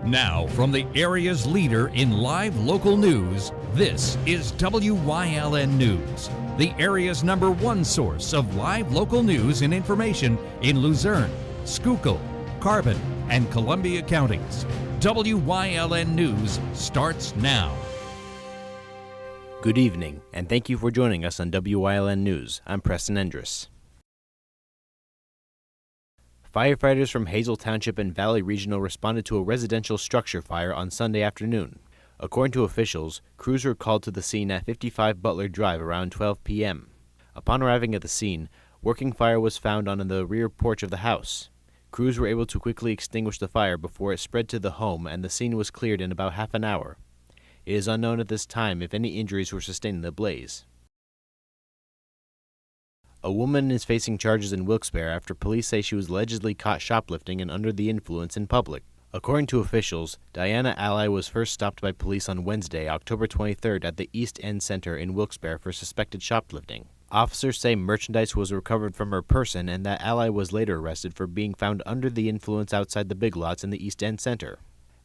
Now, from the area's leader in live local news, this is WYLN News, the area's #1 source of live local news and information in Luzerne, Schuylkill, Carbon, and Columbia counties. WYLN News starts now. Good evening, and thank you for joining us on WYLN News. I'm Preston Endress. Firefighters from Hazel Township and Valley Regional responded to a residential structure fire on Sunday afternoon. According to officials, crews were called to the scene at 55 Butler Drive around 12 p.m. Upon arriving at the scene, working fire was found on the rear porch of the house. Crews were able to quickly extinguish the fire before it spread to the home, and the scene was cleared in about half an hour. It is unknown at this time if any injuries were sustained in the blaze. A woman is facing charges in Wilkes-Barre after police say she was allegedly caught shoplifting and under the influence in public. According to officials, Diana Ally was first stopped by police on Wednesday, October 23rd at the East End Center in Wilkes-Barre for suspected shoplifting. Officers say merchandise was recovered from her person and that Ally was later arrested for being found under the influence outside the Big Lots in the East End Center.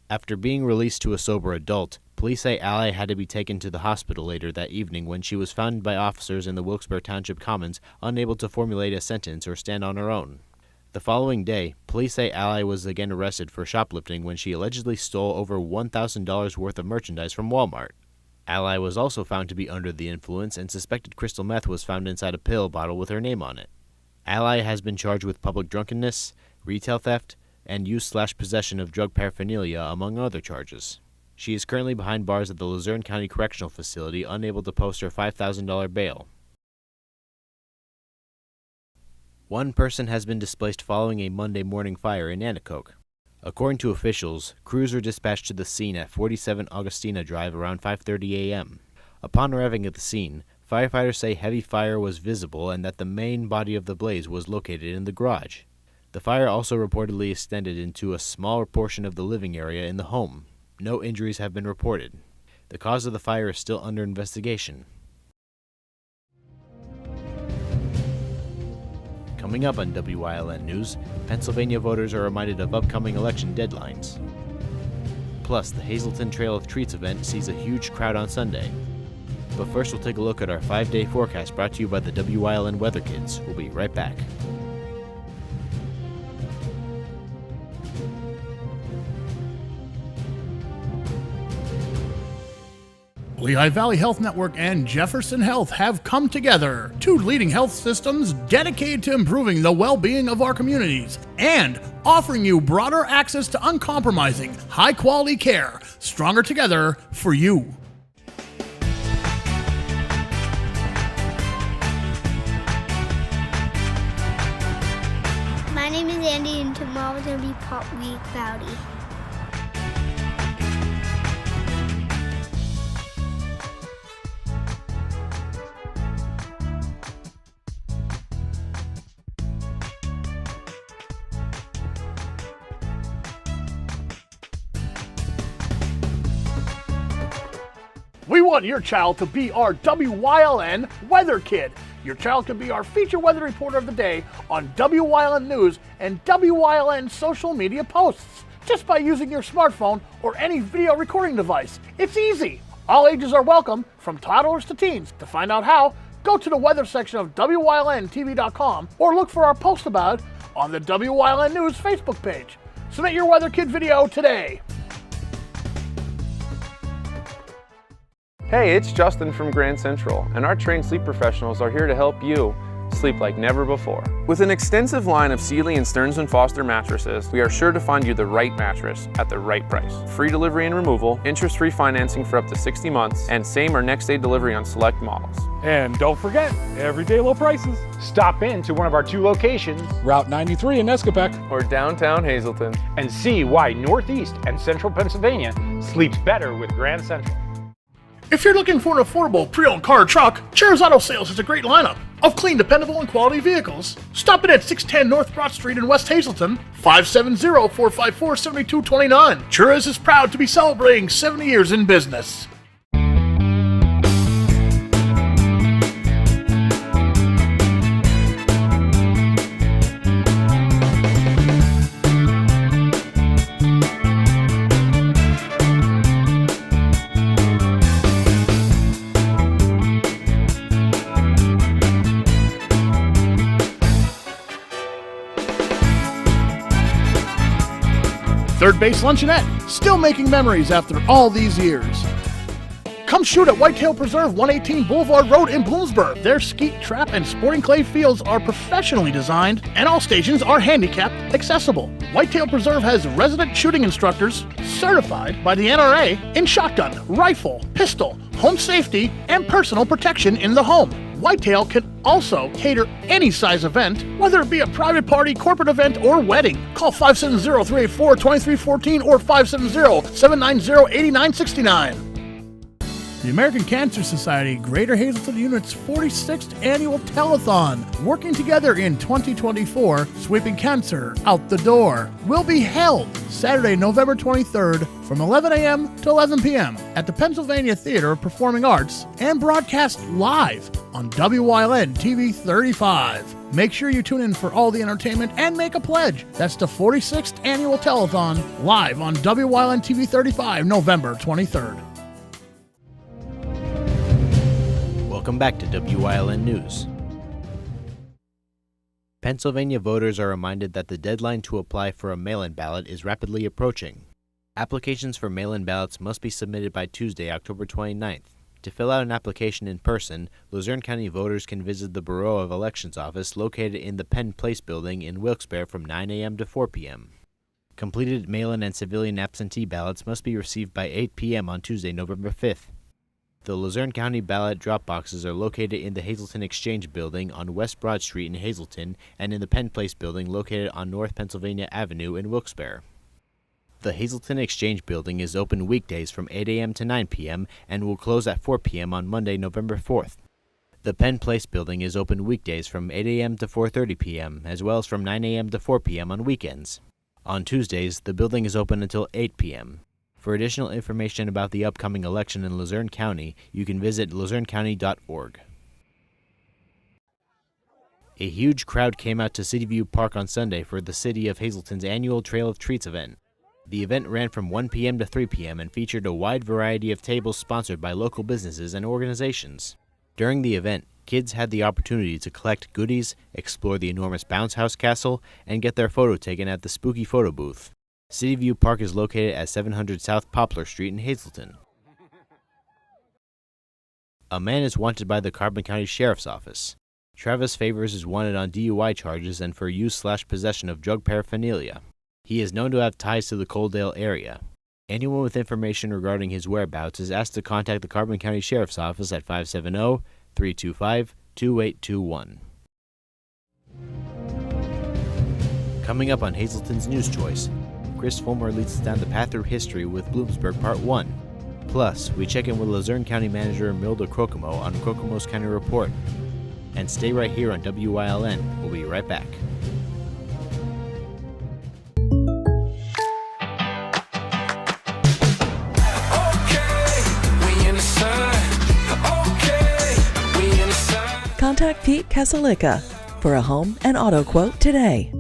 After being released to a sober adult, police say Ally had to be taken to the hospital later that evening when she was found by officers in the Wilkes-Barre Township Commons unable to formulate a sentence or stand on her own. The following day, police say Ally was again arrested for shoplifting when she allegedly stole over $1,000 worth of merchandise from Walmart. Ally was also found to be under the influence, and suspected crystal meth was found inside a pill bottle with her name on it. Ally has been charged with public drunkenness, retail theft, and use/possession of drug paraphernalia, among other charges. She is currently behind bars at the Luzerne County Correctional Facility, unable to post her $5,000 bail. One person has been displaced following a Monday morning fire in Nanticoke. According to officials, crews were dispatched to the scene at 47 Augustina Drive around 5:30 a.m. Upon arriving at the scene, firefighters say heavy fire was visible and that the main body of the blaze was located in the garage. The fire also reportedly extended into a small portion of the living area in the home. No injuries have been reported. The cause of the fire is still under investigation. Coming up on WYLN News, Pennsylvania voters are reminded of upcoming election deadlines. Plus, the Hazleton Trail of Treats event sees a huge crowd on Sunday. But first, we'll take a look at our 5-day forecast brought to you by the WYLN Weather Kids. We'll be right back. Lehigh Valley Health Network and Jefferson Health have come together, two leading health systems dedicated to improving the well-being of our communities and offering you broader access to uncompromising, high-quality care, stronger together for you. My name is Andy, and tomorrow is going to be partly cloudy. We want your child to be our WYLN Weather Kid. Your child can be our feature weather reporter of the day on WYLN News and WYLN social media posts, just by using your smartphone or any video recording device. It's easy. All ages are welcome, from toddlers to teens. To find out how, go to the weather section of WYLNTV.com or look for our post about it on the WYLN News Facebook page. Submit your Weather Kid video today. Hey, it's Justin from Grand Central, and our trained sleep professionals are here to help you sleep like never before. With an extensive line of Sealy and Stearns & Foster mattresses, we are sure to find you the right mattress at the right price. Free delivery and removal, interest-free financing for up to 60 months, and same or next day delivery on select models. And don't forget, everyday low prices. Stop in to one of our two locations, Route 93 in Nescopec, or downtown Hazleton, and see why Northeast and Central Pennsylvania sleeps better with Grand Central. If you're looking for an affordable pre-owned car or truck, Chairs Auto Sales has a great lineup of clean, dependable, and quality vehicles. Stop in at 610 North Broad Street in West Hazleton, 570-454-7229. Chairs is proud to be celebrating 70 years in business. Third Base Luncheonette, still making memories after all these years. Come shoot at Whitetail Preserve, 118 Boulevard Road in Bloomsburg. Their skeet, trap, and sporting clay fields are professionally designed, and all stations are handicapped accessible. Whitetail Preserve has resident shooting instructors certified by the NRA in shotgun, rifle, pistol, home safety, and personal protection in the home. Whitetail can also cater any size event, whether it be a private party, corporate event, or wedding. Call 570-384-2314 or 570-790-8969. The American Cancer Society Greater Hazleton Unit's 46th Annual Telethon, working together in 2024, sweeping cancer out the door, will be held Saturday, November 23rd from 11 a.m. to 11 p.m. at the Pennsylvania Theater of Performing Arts and broadcast live on Wyln TV 35. Make sure you tune in for all the entertainment and make a pledge. That's the 46th Annual Telethon, live on Wyln TV 35, November 23rd. Welcome back to WYLN News. Pennsylvania voters are reminded that the deadline to apply for a mail-in ballot is rapidly approaching. Applications for mail-in ballots must be submitted by Tuesday, October 29th. To fill out an application in person, Luzerne County voters can visit the Bureau of Elections office located in the Penn Place building in Wilkes-Barre from 9 a.m. to 4 p.m. Completed mail-in and civilian absentee ballots must be received by 8 p.m. on Tuesday, November 5th. The Luzerne County ballot drop boxes are located in the Hazleton Exchange Building on West Broad Street in Hazleton and in the Penn Place Building located on North Pennsylvania Avenue in Wilkes-Barre. The Hazleton Exchange Building is open weekdays from 8 a.m. to 9 p.m. and will close at 4 p.m. on Monday, November 4th. The Penn Place Building is open weekdays from 8 a.m. to 4:30 p.m., as well as from 9 a.m. to 4 p.m. on weekends. On Tuesdays, the building is open until 8 p.m. For additional information about the upcoming election in Luzerne County, you can visit luzernecounty.org. A huge crowd came out to Cityview Park on Sunday for the City of Hazleton's annual Trail of Treats event. The event ran from 1 p.m. to 3 p.m. and featured a wide variety of tables sponsored by local businesses and organizations. During the event, kids had the opportunity to collect goodies, explore the enormous bounce house castle, and get their photo taken at the spooky photo booth. Cityview Park is located at 700 South Poplar Street in Hazleton. A man is wanted by the Carbon County Sheriff's Office. Travis Favors is wanted on DUI charges and for use/possession of drug paraphernalia. He is known to have ties to the Coaldale area. Anyone with information regarding his whereabouts is asked to contact the Carbon County Sheriff's Office at 570-325-2821. Coming up on Hazleton's News Choice, Chris Fulmer leads us down the path through history with Bloomsburg Part 1. Plus, we check in with Luzerne County Manager Milda Crocomo on Crocomo's County Report. And stay right here on WYLN. We'll be right back. Contact Pete Casalica for a home and auto quote today.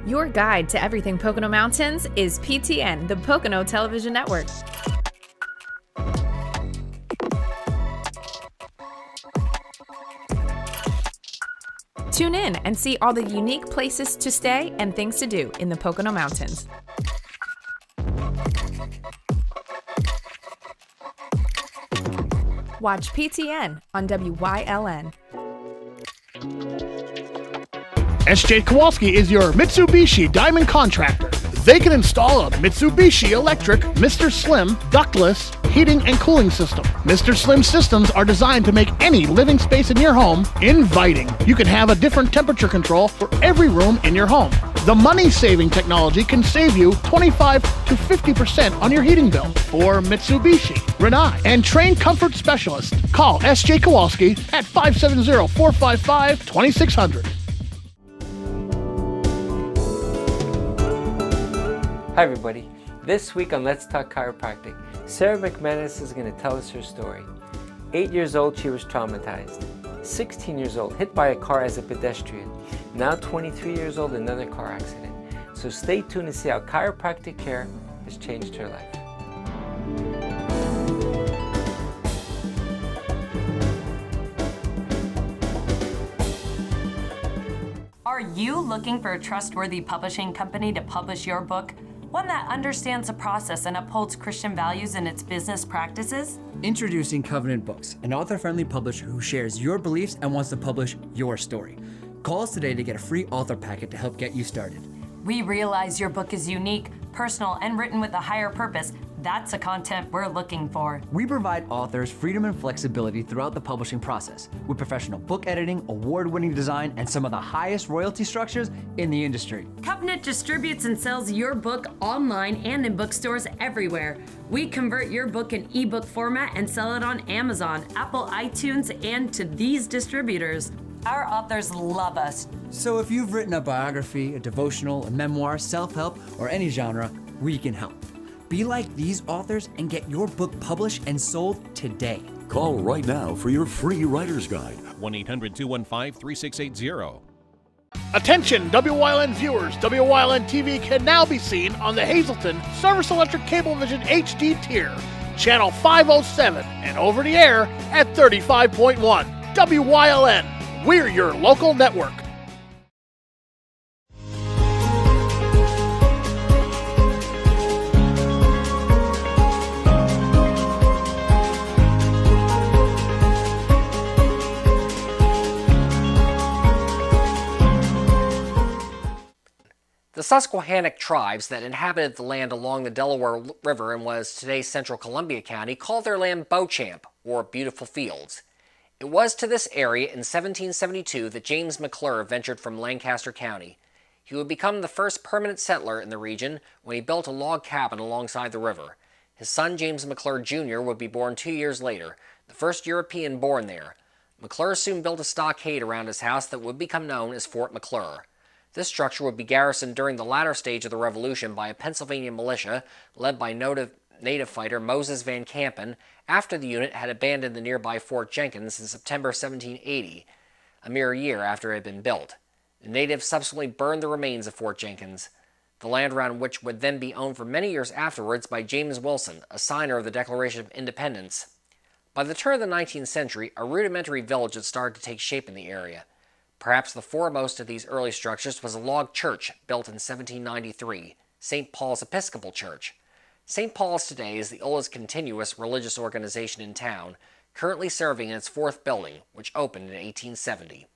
Your guide to everything Pocono Mountains is PTN, the Pocono Television Network. Tune in and see all the unique places to stay and things to do in the Pocono Mountains. Watch PTN on WYLN. SJ Kowalski is your Mitsubishi Diamond Contractor. They can install a Mitsubishi electric Mr. Slim ductless heating and cooling system. Mr. Slim systems are designed to make any living space in your home inviting. You can have a different temperature control for every room in your home. The money-saving technology can save you 25 to 50% on your heating bill. For Mitsubishi, Renai, and trained comfort specialists, call SJ Kowalski at 570-455-2600. Hi everybody, this week on Let's Talk Chiropractic, Sarah McManus is going to tell us her story. 8 years old, she was traumatized. 16 years old, hit by a car as a pedestrian. Now 23 years old, another car accident. So stay tuned to see how chiropractic care has changed her life. Are you looking for a trustworthy publishing company to publish your book? One that understands the process and upholds Christian values in its business practices? Introducing Covenant Books, an author-friendly publisher who shares your beliefs and wants to publish your story. Call us today to get a free author packet to help get you started. We realize your book is unique, personal, and written with a higher purpose. That's the content we're looking for. We provide authors freedom and flexibility throughout the publishing process with professional book editing, award-winning design, and some of the highest royalty structures in the industry. Covenant distributes and sells your book online and in bookstores everywhere. We convert your book in ebook format and sell it on Amazon, Apple iTunes, and to these distributors. Our authors love us. So if you've written a biography, a devotional, a memoir, self-help, or any genre, we can help. Be like these authors and get your book published and sold today. Call right now for your free writer's guide. 1-800-215-3680. Attention WYLN viewers, WYLN TV can now be seen on the Hazleton Service Electric Cablevision HD tier, channel 507, and over the air at 35.1. WYLN, we're your local network. The Susquehannock tribes that inhabited the land along the Delaware River in what is today's central Columbia County called their land Beauchamp, or Beautiful Fields. It was to this area in 1772 that James McClure ventured from Lancaster County. He would become the first permanent settler in the region when he built a log cabin alongside the river. His son James McClure Jr. would be born 2 years later, the first European born there. McClure soon built a stockade around his house that would become known as Fort McClure. This structure would be garrisoned during the latter stage of the Revolution by a Pennsylvania militia led by native fighter Moses Van Campen after the unit had abandoned the nearby Fort Jenkins in September 1780, a mere year after it had been built. The natives subsequently burned the remains of Fort Jenkins, the land around which would then be owned for many years afterwards by James Wilson, a signer of the Declaration of Independence. By the turn of the 19th century, a rudimentary village had started to take shape in the area. Perhaps the foremost of these early structures was a log church built in 1793, St. Paul's Episcopal Church. St. Paul's today is the oldest continuous religious organization in town, currently serving in its fourth building, which opened in 1870.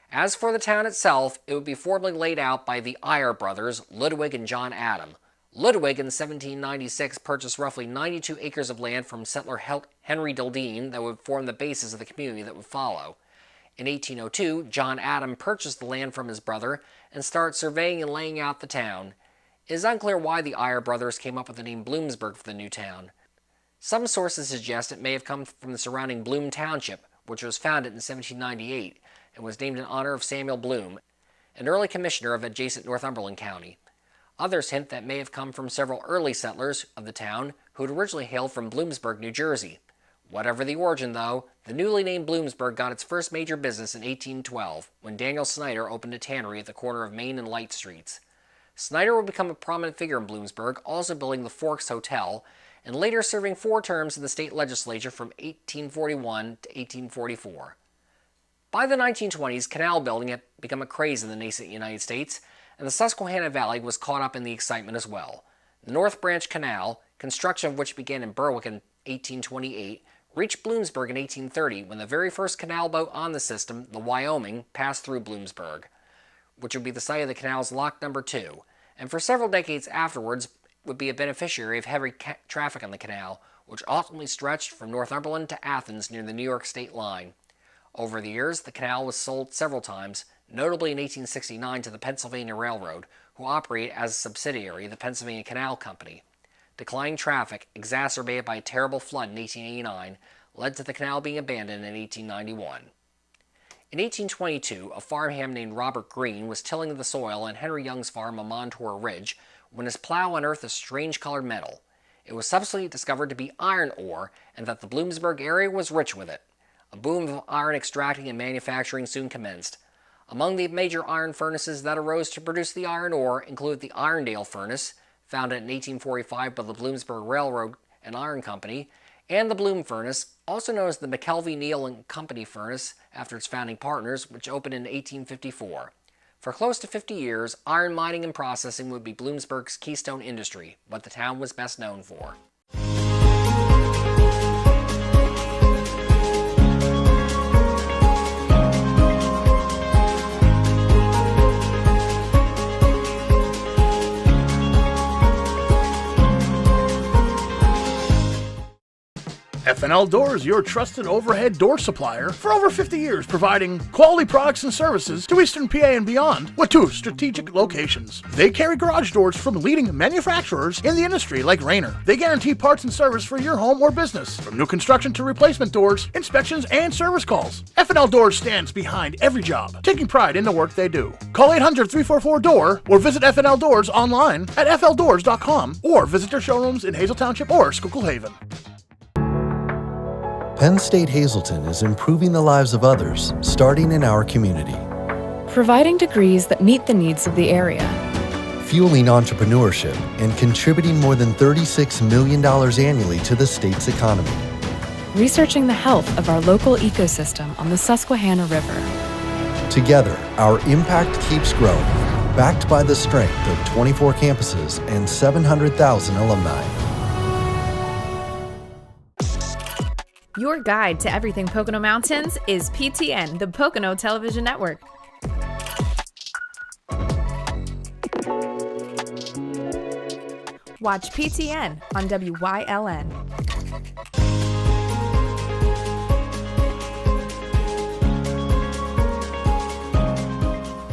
As for the town itself, it would be formally laid out by the Eyre brothers, Ludwig and John Adam. Ludwig in 1796 purchased roughly 92 acres of land from settler Henry Dildine that would form the basis of the community that would follow. In 1802, John Adam purchased the land from his brother and started surveying and laying out the town. It is unclear why the Eyre brothers came up with the name Bloomsburg for the new town. Some sources suggest it may have come from the surrounding Bloom Township, which was founded in 1798 and was named in honor of Samuel Bloom, an early commissioner of adjacent Northumberland County. Others hint that may have come from several early settlers of the town who had originally hailed from Bloomsburg, New Jersey. Whatever the origin, though, the newly named Bloomsburg got its first major business in 1812, when Daniel Snyder opened a tannery at the corner of Main and Light Streets. Snyder would become a prominent figure in Bloomsburg, also building the Forks Hotel, and later serving 4 terms in the state legislature from 1841 to 1844. By the 1920s, canal building had become a craze in the nascent United States, and the Susquehanna Valley was caught up in the excitement as well. The North Branch Canal, construction of which began in Berwick in 1828, reached Bloomsburg in 1830 when the very first canal boat on the system, the Wyoming, passed through Bloomsburg, which would be the site of the canal's Lock No. 2, and for several decades afterwards would be a beneficiary of heavy traffic on the canal, which ultimately stretched from Northumberland to Athens near the New York state line. Over the years, the canal was sold several times, notably in 1869 to the Pennsylvania Railroad, who operated as a subsidiary of the Pennsylvania Canal Company. Declining traffic, exacerbated by a terrible flood in 1889, led to the canal being abandoned in 1891. In 1822, a farmhand named Robert Green was tilling the soil on Henry Young's farm on Montour Ridge when his plow unearthed a strange-colored metal. It was subsequently discovered to be iron ore, and that the Bloomsburg area was rich with it. A boom of iron extracting and manufacturing soon commenced. Among the major iron furnaces that arose to produce the iron ore include the Irondale Furnace, founded in 1845 by the Bloomsburg Railroad and Iron Company, and the Bloom Furnace, also known as the McKelvey Neal and Company Furnace after its founding partners, which opened in 1854. For close to 50 years, iron mining and processing would be Bloomsburg's keystone industry, what the town was best known for. FNL Doors, your trusted overhead door supplier for over 50 years, providing quality products and services to Eastern PA and beyond with 2 strategic locations. They carry garage doors from leading manufacturers in the industry like Rayner. They guarantee parts and service for your home or business, from new construction to replacement doors, inspections, and service calls. FNL Doors stands behind every job, taking pride in the work they do. Call 800-344-DOOR or visit FNL Doors online at fldoors.com or visit their showrooms in Hazel Township or Schuylkill Haven. Penn State Hazleton is improving the lives of others, starting in our community. Providing degrees that meet the needs of the area. Fueling entrepreneurship and contributing more than $36 million annually to the state's economy. Researching the health of our local ecosystem on the Susquehanna River. Together, our impact keeps growing, backed by the strength of 24 campuses and 700,000 alumni. Your guide to everything Pocono Mountains is PTN, the Pocono Television Network. Watch PTN on WYLN.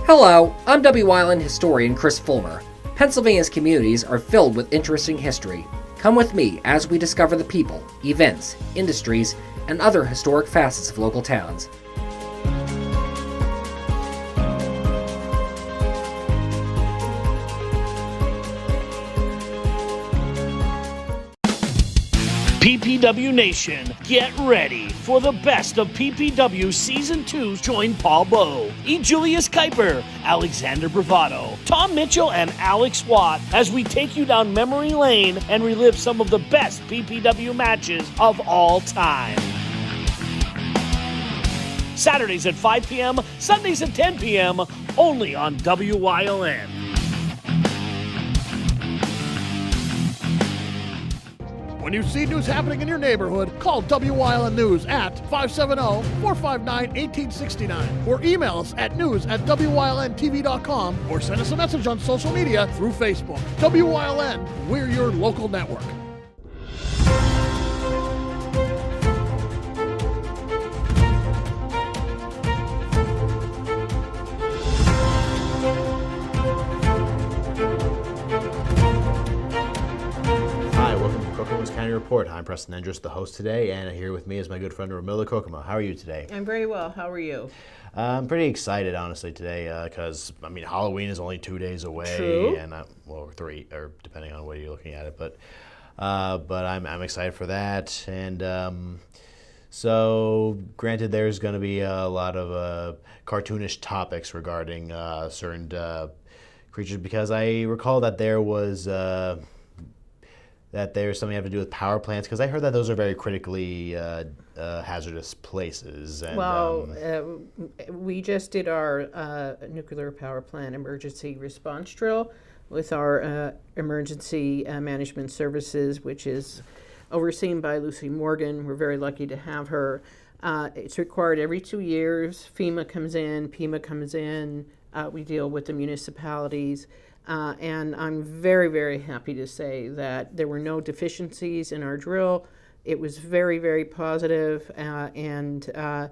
Hello, I'm WYLN historian Chris Fulmer. Pennsylvania's communities are filled with interesting history. Come with me as we discover the people, events, industries, and other historic facets of local towns. PPW Nation, get ready for the best of PPW Season 2. Join Paul Bowe, E. Julius Kuiper, Alexander Bravado, Tom Mitchell, and Alex Watt as we take you down memory lane and relive some of the best PPW matches of all time. Saturdays at 5 p.m., Sundays at 10 p.m., only on WYLN. When you see news happening in your neighborhood, call WYLN News at 570-459-1869 or email us at news@WYLNTV.com or send us a message on social media through Facebook. WYLN, we're your local network. County Report. I'm Preston Endress, the host today, and here with me is my good friend Ramila Kokomo. How are you today? I'm very well. How are you? I'm pretty excited, honestly, today because Halloween is only 2 days away. True. And well, 3, or depending on the way you're looking at it. But I'm excited for that. And so, granted, there's going to be a lot of cartoonish topics regarding certain creatures, because I recall that there was. That there's something having to do with power plants, because I heard that those are very critically hazardous places. And, we just did our nuclear power plant emergency response drill with our emergency management services, which is overseen by Lucy Morgan. We're very lucky to have her. It's required every 2 years. FEMA comes in, PEMA comes in. We deal with the municipalities. And I'm very, very happy to say that there were no deficiencies in our drill. It was very, very positive, and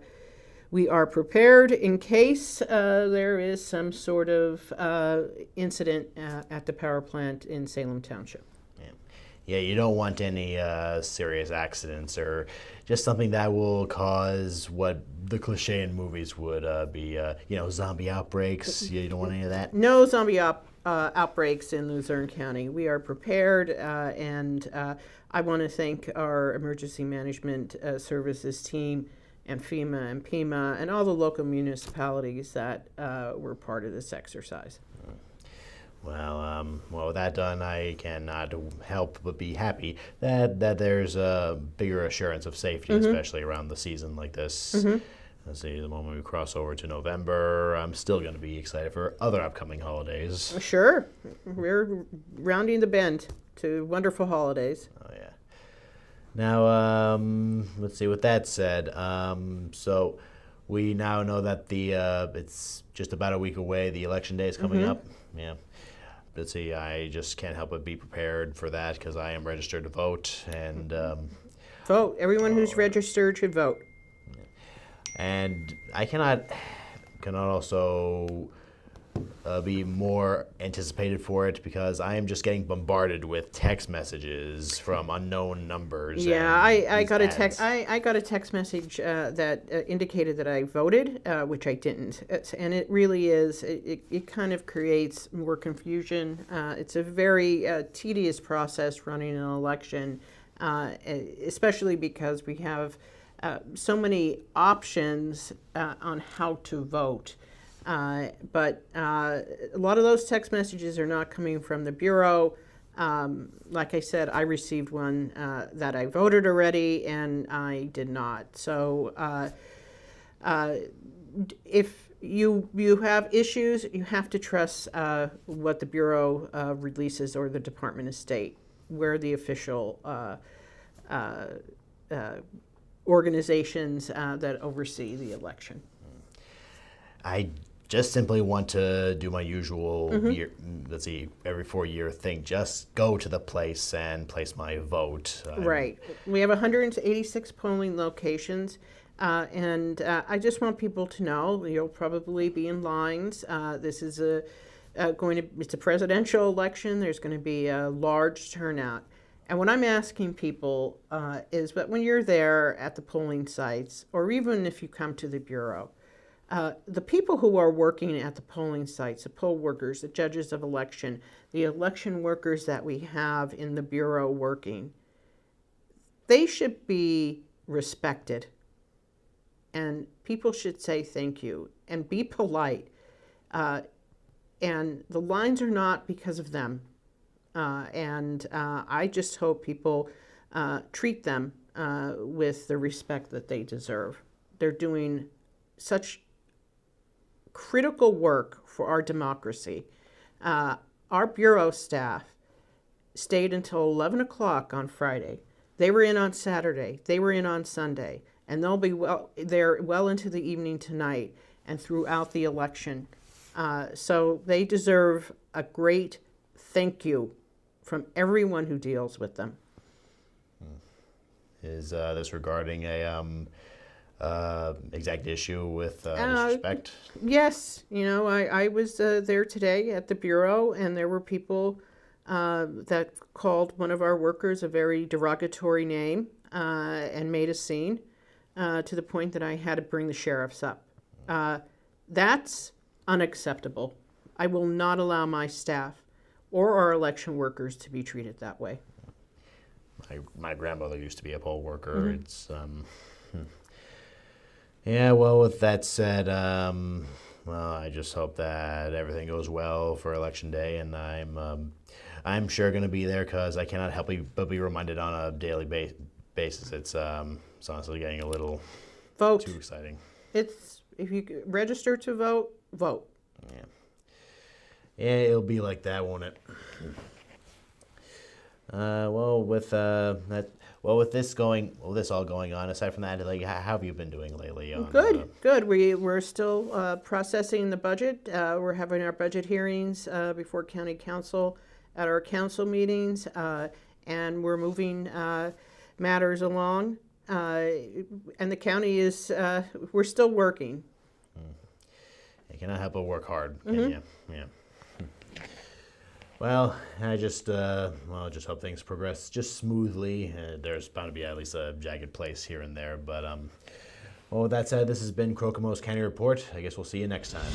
we are prepared in case there is some sort of incident at the power plant in Salem Township. Yeah, you don't want any serious accidents or just something that will cause what the cliche in movies would be, zombie outbreaks. You don't want any of that? No zombie outbreaks in Luzerne County. We are prepared, and I want to thank our emergency management services team and FEMA and PEMA and all the local municipalities that were part of this exercise. Well, with that done, I cannot help but be happy that there's a bigger assurance of safety, especially around the season like this. let's see, the moment we cross over to November, I'm still going to be excited for other upcoming holidays. Sure. We're rounding the bend to wonderful holidays. Oh, yeah. Now, let's see, with that said, so we now know that it's just about a week away, the election day is coming up. Yeah. Let's see, I just can't help but be prepared for that because I am registered to vote, and vote. Everyone who's registered should vote. And I cannot also be more anticipated for it because I am just getting bombarded with text messages from unknown numbers. Yeah, I got a text. I got a text message that indicated that I voted, which I didn't. And it really is. It kind of creates more confusion. It's a very tedious process running an election, especially because we have so many options on how to vote. But a lot of those text messages are not coming from the Bureau. Like I said, I received one that I voted already, and I did not. So if you have issues, you have to trust what the Bureau releases or the Department of State. We're the official organizations that oversee the election. I just simply want to do my usual every 4-year thing. Just go to the place and place my vote. Right. We have 186 polling locations, and I just want people to know you'll probably be in lines. This is it's a presidential election. There's going to be a large turnout. And what I'm asking people is that when you're there at the polling sites, or even if you come to the Bureau, the people who are working at the polling sites, the poll workers, the judges of election, the election workers that we have in the Bureau working, they should be respected. And people should say thank you and be polite. And the lines are not because of them. I just hope people treat them with the respect that they deserve. They're doing such critical work for our democracy. Our Bureau staff stayed until 11 o'clock on Friday. They were in on Saturday. They were in on Sunday. And they'll be there well into the evening tonight and throughout the election. So they deserve a great thank you from everyone who deals with them. Is this regarding a exact issue with disrespect? Yes. You know, I was there today at the Bureau, and there were people that called one of our workers a very derogatory name and made a scene to the point that I had to bring the sheriffs up. That's unacceptable. I will not allow my staff or our election workers to be treated that way. My grandmother used to be a poll worker. It's yeah. Well, with that said, well, I just hope that everything goes well for Election Day, and I'm sure going to be there because I cannot help but be reminded on a daily basis. It's honestly getting a little too exciting. If you register to vote, vote. Yeah. Yeah, it'll be like that, won't it? With this all going on, aside from that, like, how have you been doing lately? Good. We're still processing the budget. We're having our budget hearings before County Council at our council meetings, and we're moving matters along. And the county is, we're still working. You cannot help but work hard, can you? Yeah. Well, I just hope things progress just smoothly. There's bound to be at least a jagged place here and there, but well, with that said, this has been Kokomo's County Report. I guess we'll see you next time.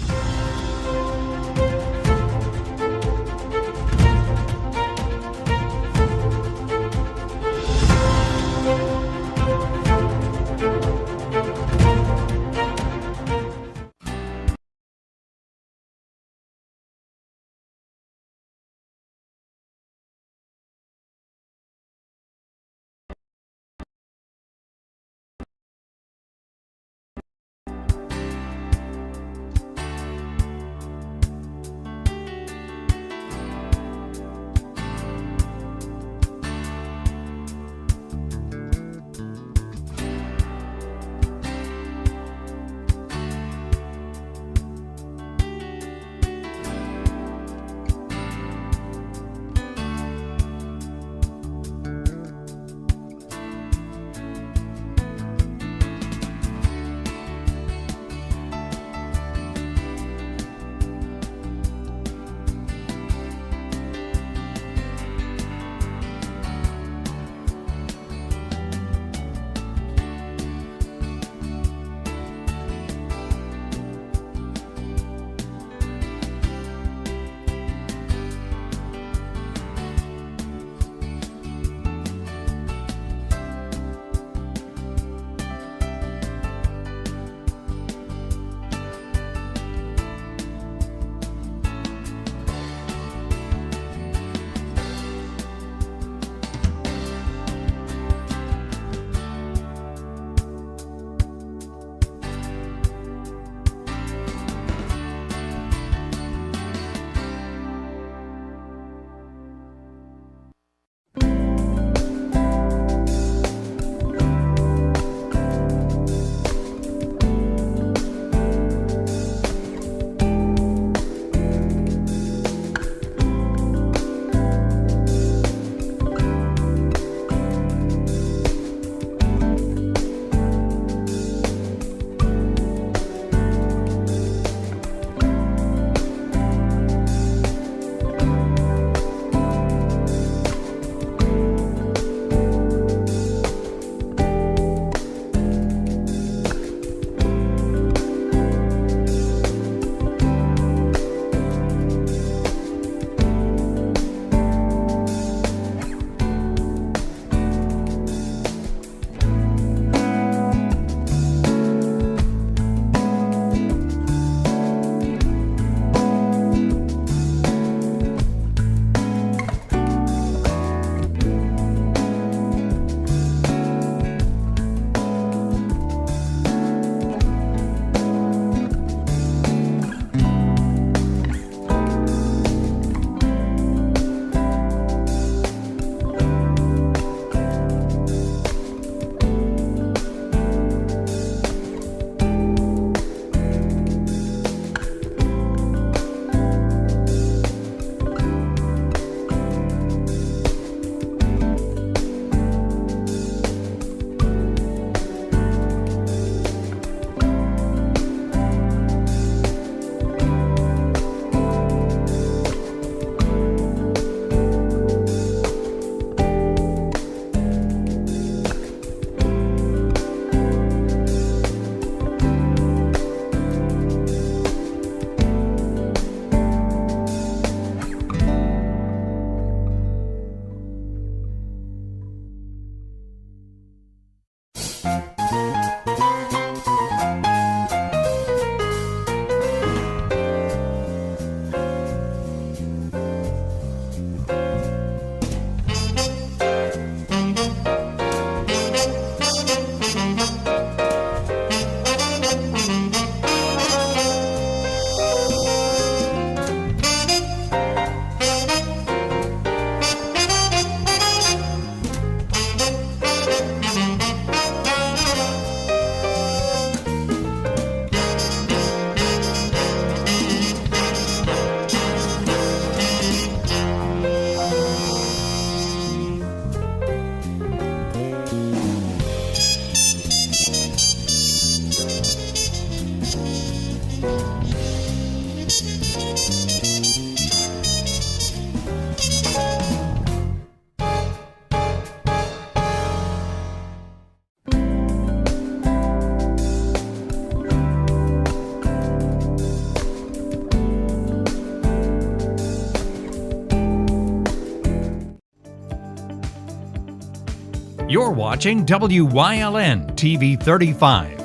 You're watching WYLN TV 35.